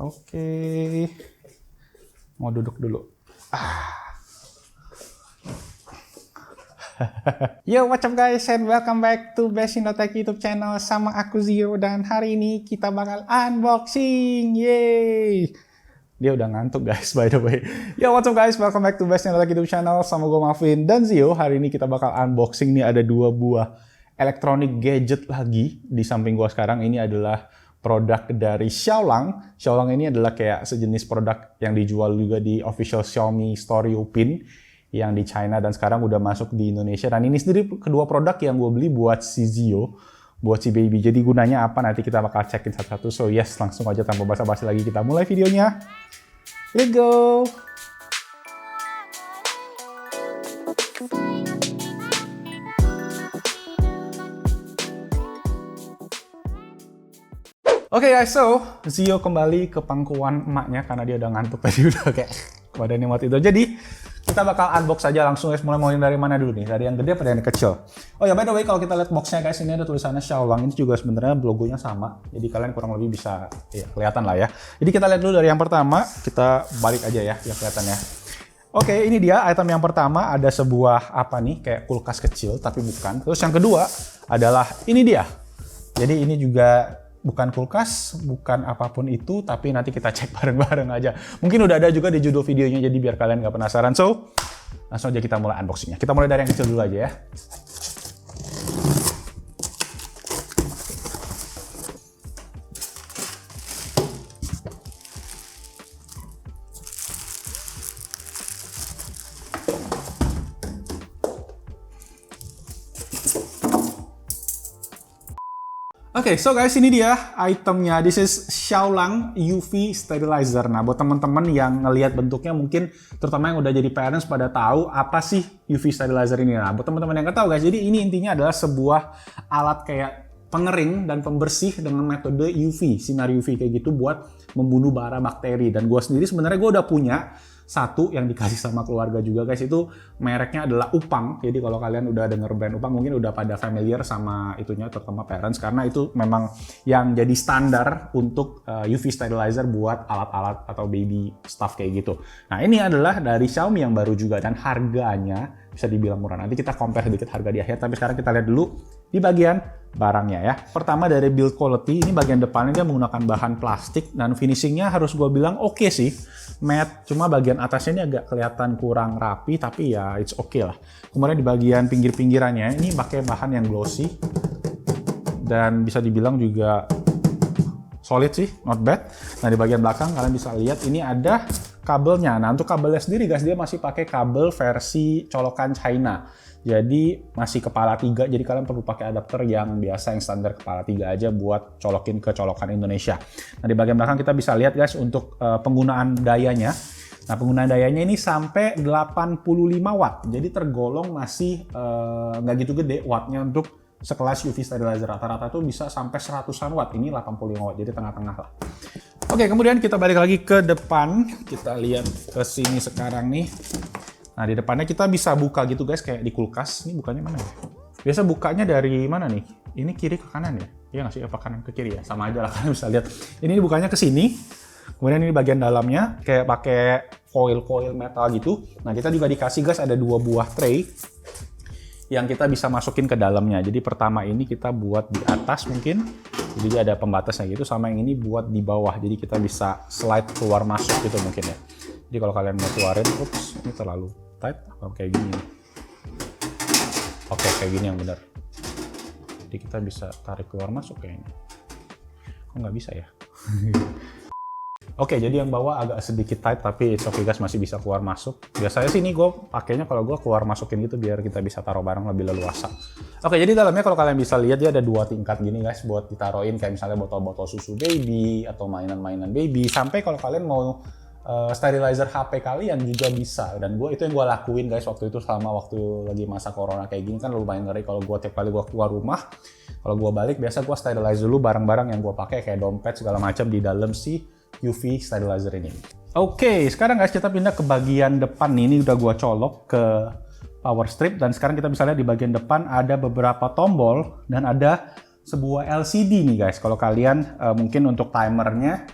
Oke. Mau duduk dulu. Yo, what's up guys, and welcome back to Besinotek YouTube channel sama aku Zio, dan hari ini kita bakal unboxing. Yeay. Dia udah ngantuk guys, by the way. Yo, what's up guys, welcome back to Besinotek YouTube channel sama gue Marvin dan Zio. Hari ini kita bakal unboxing nih, ada dua buah elektronik gadget lagi di samping gue sekarang. Ini adalah produk dari Xiaolang. Xiaolang ini adalah kayak sejenis produk yang dijual juga di official Xiaomi store Youpin yang di China, dan sekarang udah masuk di Indonesia. Dan ini sendiri kedua produk yang gue beli buat si Zio, buat si baby. Jadi gunanya apa nanti kita bakal cekin satu-satu. So yes, langsung aja tanpa basa-basi lagi kita mulai videonya. Let's go! Oke guys, so Zio kembali ke pangkuan emaknya karena dia udah ngantuk tadi, udah kayak badannya mau tidur. Jadi kita bakal unbox aja langsung guys. Mulai dari mana dulu nih? Dari yang gede pada yang kecil? Oh ya, by the way, kalau kita lihat boxnya guys, ini ada tulisannya Xiaolang. Ini juga sebenarnya logonya sama. Jadi kalian kurang lebih bisa ya, kelihatan lah ya. Jadi kita lihat dulu dari yang pertama. Kita balik aja ya, biar kelihatan ya. Oke, ini dia item yang pertama. Ada sebuah apa nih? Kayak kulkas kecil, tapi bukan. Terus yang kedua adalah ini dia. Jadi ini juga bukan kulkas, bukan apapun itu, tapi nanti kita cek bareng-bareng aja. Mungkin udah ada juga di judul videonya, jadi biar kalian nggak penasaran. So, langsung aja kita mulai unboxingnya. Kita mulai dari yang kecil dulu aja ya. Oke, so guys, ini dia itemnya. This is Xiaolang UV Sterilizer. Nah, buat teman-teman yang ngelihat bentuknya, mungkin terutama yang udah jadi parents pada tahu apa sih UV Sterilizer ini. Nah, buat teman-teman yang nggak tahu guys, jadi ini intinya adalah sebuah alat kayak pengering dan pembersih dengan metode UV, sinar UV kayak gitu buat membunuh bara bakteri. Dan gue sendiri sebenarnya gue udah punya satu yang dikasih sama keluarga juga guys. Itu mereknya adalah Upang. Jadi kalau kalian udah denger brand Upang mungkin udah pada familiar sama itunya, terutama parents, karena itu memang yang jadi standar untuk UV sterilizer buat alat-alat atau baby stuff kayak gitu. Nah, ini adalah dari Xiaomi yang baru juga, dan harganya bisa dibilang murah. Nanti kita compare sedikit harga di akhir, tapi sekarang kita lihat dulu di bagian barangnya ya. Pertama dari build quality, ini bagian depannya dia menggunakan bahan plastik, dan finishingnya harus gue bilang oke sih, matte. Cuma bagian atasnya ini agak kelihatan kurang rapi, tapi ya it's okay lah. Kemudian di bagian pinggir-pinggirannya ini pakai bahan yang glossy, dan bisa dibilang juga solid sih, not bad. Nah, di bagian belakang kalian bisa lihat ini ada kabelnya. Nah, untuk kabelnya sendiri guys, dia masih pakai kabel versi colokan China. Jadi masih kepala 3, jadi kalian perlu pakai adapter yang biasa, yang standar kepala 3 aja buat colokin ke colokan Indonesia. Nah, di bagian belakang kita bisa lihat guys untuk penggunaan dayanya. Nah, penggunaan dayanya ini sampai 85 watt. Jadi tergolong masih nggak gitu gede wattnya untuk sekelas UV sterilizer. Rata-rata tuh bisa sampai 100-an watt. Ini 85 watt, jadi tengah-tengah lah. Oke, kemudian kita balik lagi ke depan. Kita lihat ke sini sekarang nih. Nah, di depannya kita bisa buka gitu guys, kayak di kulkas. Ini bukanya mana ya? Biasa bukanya dari mana nih? Ini kiri ke kanan ya? Iya nggak sih? Apa kanan ke kiri ya? Sama aja lah, kalian bisa lihat. Ini bukanya ke sini. Kemudian ini bagian dalamnya kayak pakai foil metal gitu. Nah, kita juga dikasih guys ada dua buah tray yang kita bisa masukin ke dalamnya. Jadi pertama ini kita buat di atas mungkin. Jadi ada pembatasnya gitu, sama yang ini buat di bawah. Jadi kita bisa slide keluar masuk gitu mungkin ya. Jadi kalau kalian mau keluarin, ups, ini terlalu tight, kayak gini. Oke, kayak gini yang benar. Jadi kita bisa tarik keluar masuk kayaknya. Kok nggak bisa ya? Oke, jadi yang bawah agak sedikit tight, tapi it's okay guys, masih bisa keluar masuk. Biasanya sih ini gue pakainya kalau gue keluar masukin gitu biar kita bisa taruh barang lebih leluasa. Oke, jadi dalamnya kalau kalian bisa lihat dia ada dua tingkat gini guys buat ditaruhin kayak misalnya botol-botol susu baby atau mainan-mainan baby. Sampai kalau kalian mau sterilizer HP kalian juga bisa. Dan itu yang gue lakuin guys waktu itu, selama waktu lagi masa corona kayak gini kan lumayan ngeri. Kalau gue tiap kali gue keluar rumah, kalau gue balik biasa gue sterilize dulu barang-barang yang gue pakai kayak dompet segala macam di dalam si UV sterilizer ini. Oke, sekarang guys kita pindah ke bagian depan nih. Ini udah gue colok ke power strip, dan sekarang kita bisa lihat di bagian depan ada beberapa tombol dan ada sebuah LCD nih guys. Kalau kalian mungkin untuk timernya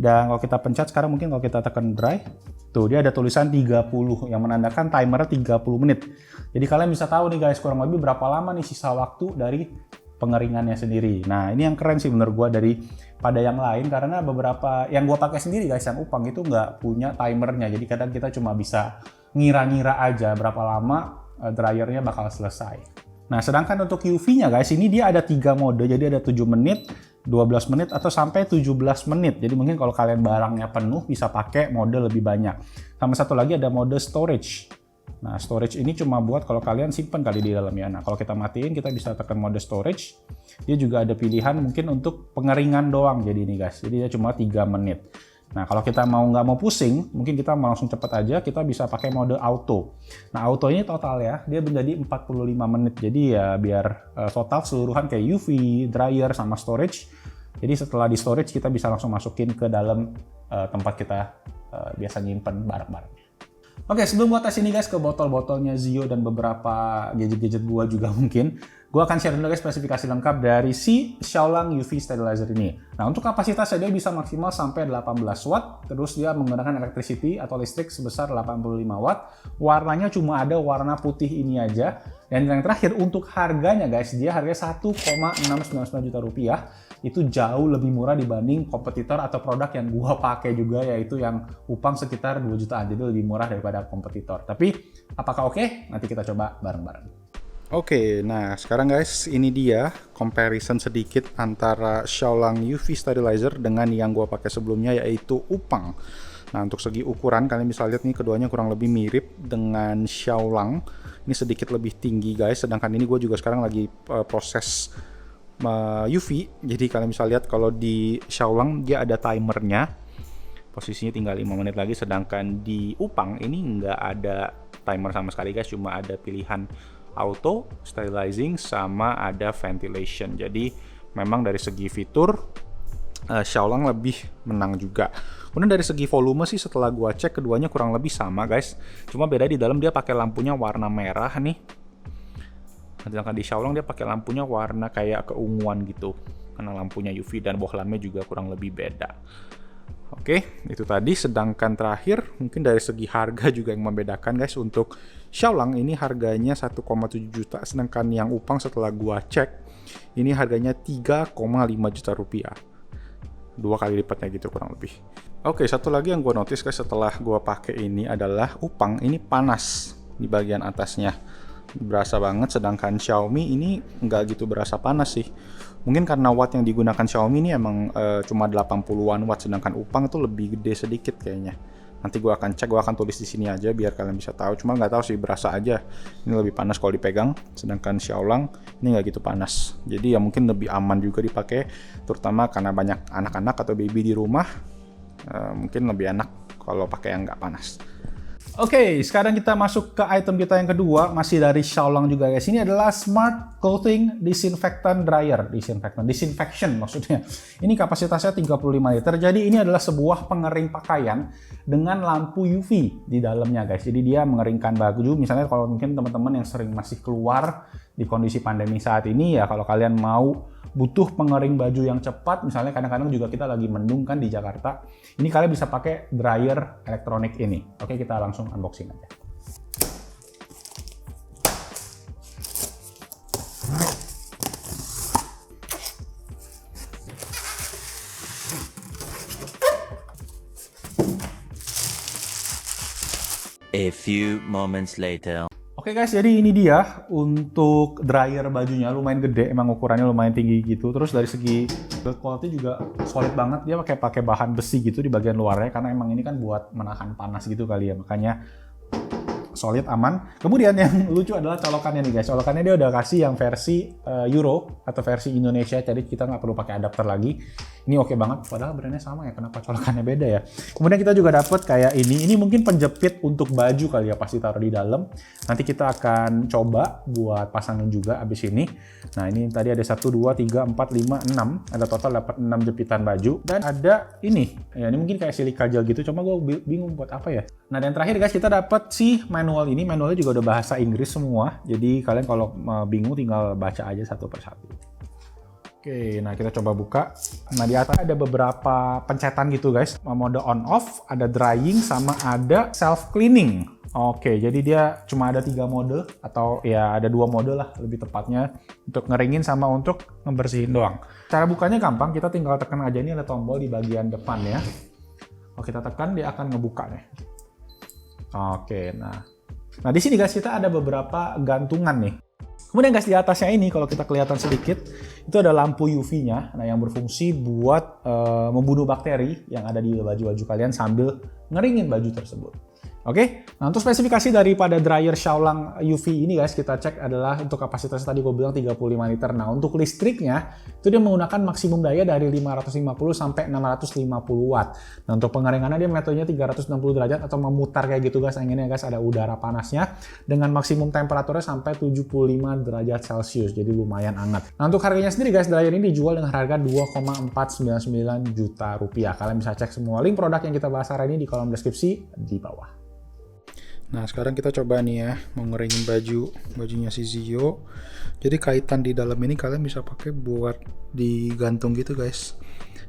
Dan kalau kita pencet sekarang, mungkin kalau kita tekan dry, tuh dia ada tulisan 30 yang menandakan timer 30 menit. Jadi kalian bisa tahu nih guys, kurang lebih berapa lama nih sisa waktu dari pengeringannya sendiri. Nah, ini yang keren sih menurut gua daripada yang lain, karena beberapa yang gua pakai sendiri guys, yang Upang itu nggak punya timernya. Jadi kadang kita cuma bisa ngira-ngira aja berapa lama dryernya bakal selesai. Nah, sedangkan untuk UV-nya guys, ini dia ada 3 mode. Jadi ada 7 menit, 12 menit, atau sampai 17 menit. Jadi mungkin kalau kalian barangnya penuh, bisa pakai mode lebih banyak. Sama satu lagi ada mode storage. Nah, storage ini cuma buat kalau kalian simpan kali di dalamnya. Nah, kalau kita matiin, kita bisa tekan mode storage. Dia juga ada pilihan mungkin untuk pengeringan doang. Jadi ini guys, jadi dia cuma 3 menit. Nah, kalau kita nggak mau pusing, mungkin kita mau langsung cepet aja, kita bisa pakai mode auto. Nah, auto ini total ya, dia menjadi 45 menit. Jadi ya biar total keseluruhan kayak UV, dryer, sama storage. Jadi setelah di storage, kita bisa langsung masukin ke dalam tempat kita biasa nyimpen barang-barang. Oke, sebelum gua tes ini guys ke botol-botolnya Zio dan beberapa gadget-gadget gua juga mungkin, gua akan share dulu guys spesifikasi lengkap dari si Xiaolang UV Sterilizer ini. Nah, untuk kapasitasnya dia bisa maksimal sampai 18 watt, terus dia menggunakan electricity atau listrik sebesar 85 watt. Warnanya cuma ada warna putih ini aja. Dan yang terakhir untuk harganya guys, dia harganya 1,699 juta rupiah. Itu jauh lebih murah dibanding kompetitor atau produk yang gua pakai juga, yaitu yang Upang sekitar 2 jutaan. Jadi lebih murah daripada kompetitor. Tapi apakah oke? Nanti kita coba bareng-bareng. Oke, nah sekarang guys, ini dia comparison sedikit antara Xiaolang UV Sterilizer dengan yang gua pakai sebelumnya, yaitu Upang. Nah, untuk segi ukuran kalian bisa lihat nih, keduanya kurang lebih mirip dengan Xiaolang. Ini sedikit lebih tinggi guys, sedangkan ini gue juga sekarang lagi proses UV. Jadi kalian bisa lihat kalau di Xiaolang dia ada timernya, posisinya tinggal 5 menit lagi, sedangkan di Upang ini nggak ada timer sama sekali guys, cuma ada pilihan auto, sterilizing, sama ada ventilation. Jadi memang dari segi fitur Xiaolang lebih menang juga. Kemudian dari segi volume sih setelah gua cek keduanya kurang lebih sama guys. Cuma beda di dalam dia pakai lampunya warna merah nih. Sedangkan di Xiaolang dia pakai lampunya warna kayak keunguan gitu. Karena lampunya UV dan bohlamnya juga kurang lebih beda. Oke, itu tadi. Sedangkan terakhir mungkin dari segi harga juga yang membedakan guys. Untuk Xiaolang ini harganya 1,7 juta, sedangkan yang Upang setelah gua cek ini harganya 3,5 juta rupiah. 2 kali lipatnya gitu kurang lebih. Oke, satu lagi yang gue notice guys setelah gue pakai ini adalah Upang ini panas di bagian atasnya, berasa banget, sedangkan Xiaomi ini nggak gitu berasa panas sih. Mungkin karena watt yang digunakan Xiaomi ini emang cuma 80-an watt, sedangkan Upang itu lebih gede sedikit kayaknya. Nanti gue akan cek, gue akan tulis di sini aja biar kalian bisa tahu. Cuma nggak tahu sih, berasa aja ini lebih panas kalau dipegang, sedangkan Xiaolang ini nggak gitu panas. Jadi ya mungkin lebih aman juga dipakai, terutama karena banyak anak-anak atau baby di rumah. Mungkin lebih enak kalau pakai yang nggak panas. Oke, sekarang kita masuk ke item kita yang kedua, masih dari Xiaolang juga guys. Ini adalah Smart Clothing Disinfectant Dryer. Disinfection maksudnya. Ini kapasitasnya 35 liter. Jadi ini adalah sebuah pengering pakaian dengan lampu UV di dalamnya guys. Jadi dia mengeringkan baju. Misalnya kalau mungkin teman-teman yang sering masih keluar di kondisi pandemi saat ini, ya kalau kalian mau butuh pengering baju yang cepat, misalnya kadang-kadang juga kita lagi mendung kan di Jakarta, ini kalian bisa pakai dryer elektronik ini. Oke, kita langsung unboxing aja. A few moments later. Oke guys, jadi ini dia untuk dryer bajunya, lumayan gede, emang ukurannya lumayan tinggi gitu. Terus dari segi build quality juga solid banget, dia pakai bahan besi gitu di bagian luarnya, karena emang ini kan buat menahan panas gitu kali ya, makanya solid, aman. Kemudian yang lucu adalah colokannya nih guys. Colokannya dia udah kasih yang versi Euro atau versi Indonesia, jadi kita nggak perlu pakai adapter lagi. Ini oke banget, padahal brandnya sama ya, kenapa colokannya beda ya. Kemudian kita juga dapet kayak ini mungkin penjepit untuk baju kali ya, pasti taruh di dalam. Nanti kita akan coba buat pasangin juga abis ini. Nah ini tadi ada 1, 2, 3, 4, 5, 6. Ada total dapat 6 jepitan baju. Dan ada ini, ya ini mungkin kayak silika gel gitu, cuma gue bingung buat apa ya. Nah dan terakhir guys, kita dapat si manual ini. Manualnya juga udah bahasa Inggris semua. Jadi kalian kalau bingung tinggal baca aja satu persatu. Oke, nah kita coba buka. Nah di atas ada beberapa pencetan gitu guys. Mode on off, ada drying, sama ada self cleaning. Oke, jadi dia cuma ada 3 mode atau ya ada 2 mode lah lebih tepatnya untuk ngeringin sama untuk ngebersihin doang. Cara bukanya gampang, kita tinggal tekan aja, ini ada tombol di bagian depan ya. Kalau kita tekan dia akan ngebuka nih. Oke, nah di sini guys kita ada beberapa gantungan nih. Kemudian guys di atasnya ini kalau kita kelihatan sedikit itu ada lampu UV-nya, nah yang berfungsi buat membunuh bakteri yang ada di baju-baju kalian sambil ngeringin baju tersebut. Oke, nah untuk spesifikasi daripada dryer Xiaolang UV ini guys kita cek adalah untuk kapasitasnya tadi gue bilang 35 liter. Nah untuk listriknya itu dia menggunakan maksimum daya dari 550 sampai 650 watt. Nah untuk pengeringannya dia metodenya 360 derajat atau memutar kayak gitu guys, anginnya guys ada udara panasnya dengan maksimum temperaturnya sampai 75 derajat Celcius, jadi lumayan hangat. Nah untuk harganya sendiri guys, dryer ini dijual dengan harga 2,499 juta rupiah. Kalian bisa cek semua link produk yang kita bahas hari ini di kolom deskripsi di bawah. Nah sekarang kita coba nih ya, mau ngeringin bajunya si Zio. Jadi kaitan di dalam ini kalian bisa pakai buat digantung gitu guys.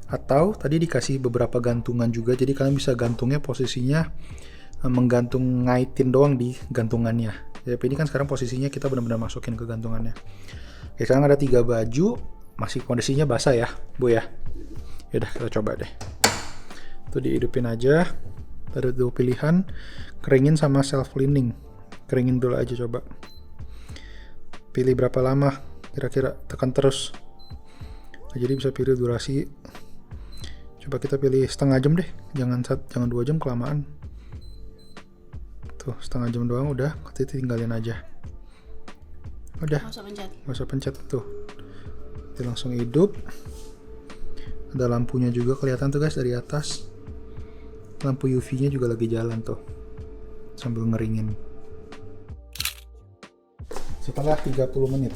Atau tadi dikasih beberapa gantungan juga, jadi kalian bisa gantungnya posisinya menggantung ngaitin doang di gantungannya. Jadi ini kan sekarang posisinya kita benar-benar masukin ke gantungannya. Oke, sekarang ada 3 baju, masih kondisinya basah ya Bu ya. Yaudah kita coba deh. Tuh dihidupin aja. Ada 2 pilihan, keringin sama self cleaning. Keringin dulu aja coba. Pilih berapa lama, kira-kira tekan terus. Nah, jadi bisa pilih durasi. Coba kita pilih setengah jam deh, jangan 2 jam kelamaan. Tuh setengah jam doang udah, kita tinggalin aja. Udah. Nggak usah pencet tuh. Dia langsung hidup. Ada lampunya juga kelihatan tuh guys dari atas. Lampu UV-nya juga lagi jalan tuh sambil ngeringin. Setelah 30 menit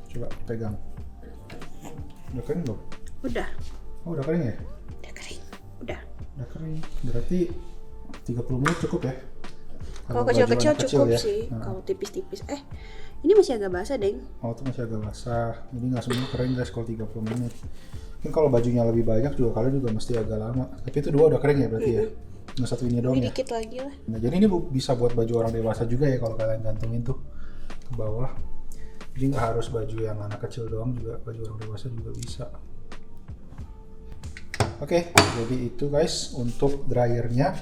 coba pegang. Udah kering belum? Udah. Oh udah kering ya? Udah kering. Udah Kering, berarti 30 menit cukup ya? Kalau kecil-kecil cukup ya? sih. Kalau tipis-tipis ini masih agak basah deng. Oh itu masih agak basah, jadi nggak semua kering guys kalau 30 menit. Mungkin kalau bajunya lebih banyak juga kalian juga mesti agak lama. Tapi itu 2 udah kering ya berarti ya? Nggak satu ini doang ya? Dikit lagi lah. Nah jadi ini bisa buat baju orang dewasa juga ya kalau kalian gantungin tuh ke bawah. Jadi nggak harus baju yang anak kecil doang, juga baju orang dewasa juga bisa. Oke, jadi itu guys untuk dryernya.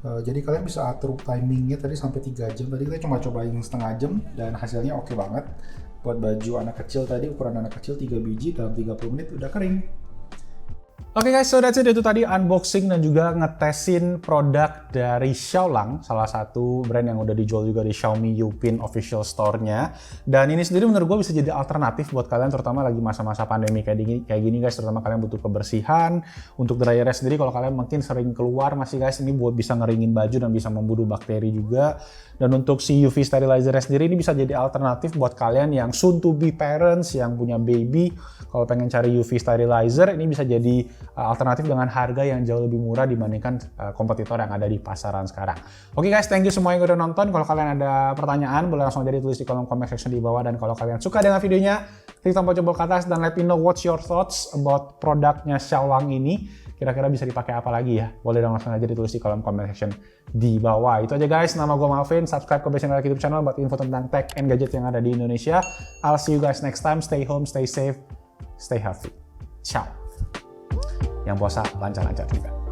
Jadi kalian bisa atur timingnya tadi sampai 3 jam. Tadi kita cuma cobain setengah jam dan hasilnya oke banget. Buat baju anak kecil tadi, ukuran anak kecil 3 biji dalam 30 menit udah kering. Oke guys, so that's it. Itu tadi unboxing dan juga ngetesin produk dari Xiaolang, salah satu brand yang udah dijual juga di Xiaomi Youpin official store-nya. Dan ini sendiri menurut gue bisa jadi alternatif buat kalian, terutama lagi masa-masa pandemi kayak gini guys, terutama kalian butuh kebersihan. Untuk dryernya sendiri kalau kalian mungkin sering keluar masih guys, ini buat bisa ngeringin baju dan bisa membunuh bakteri juga. Dan untuk si UV sterilizer sendiri ini bisa jadi alternatif buat kalian yang soon to be parents, yang punya baby. Kalau pengen cari UV sterilizer, ini bisa jadi alternatif dengan harga yang jauh lebih murah dibandingkan kompetitor yang ada di pasaran sekarang. Oke guys, thank you semua yang udah nonton. Kalau kalian ada pertanyaan, boleh langsung aja ditulis di kolom comment section di bawah. Dan kalau kalian suka dengan videonya, klik tombol jempol ke atas dan let me know what's your thoughts about produknya Xiaolang ini. Kira-kira bisa dipakai apa lagi ya? Boleh dong langsung aja ditulis di kolom comment section di bawah. Itu aja guys, nama gue Malvin. Subscribe ke Basic YouTube channel buat info tentang tech and gadget yang ada di Indonesia. I'll see you guys next time. Stay home, stay safe, stay healthy. Ciao. Yang puasa lancar-lancar juga.